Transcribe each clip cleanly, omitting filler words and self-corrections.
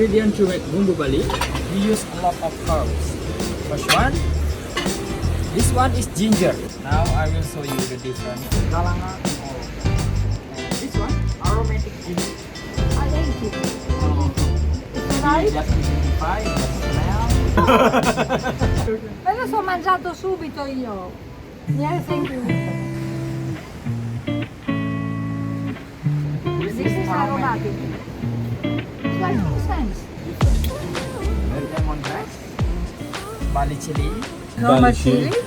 ingredient to make bumbu Bali. We use a lot of herbs. First one, this one is ginger. Now I will show you the difference. Galangan or this one aromatic ginger. I ate it. It's right? Just identify the smell. Quello l'ho mangiato subito io. Niente thank you. This This is is aromatic. aromatic. It's like incense. Lemongrass, Bali chili, Normal Bali chili. chili.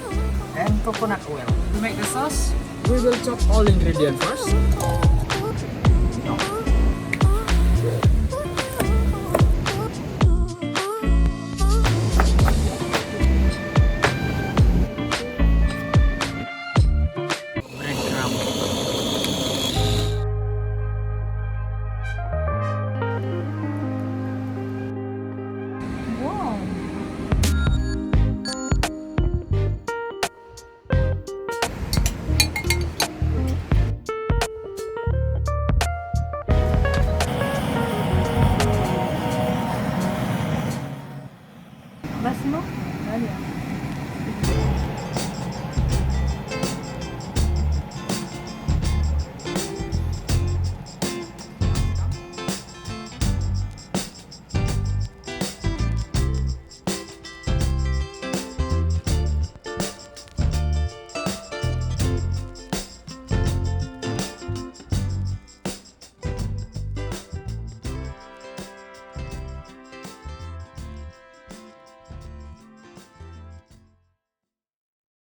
and coconut oil. To make the sauce, we will chop all ingredients first. Breadcrumb. Wow. Bas mo? Dali.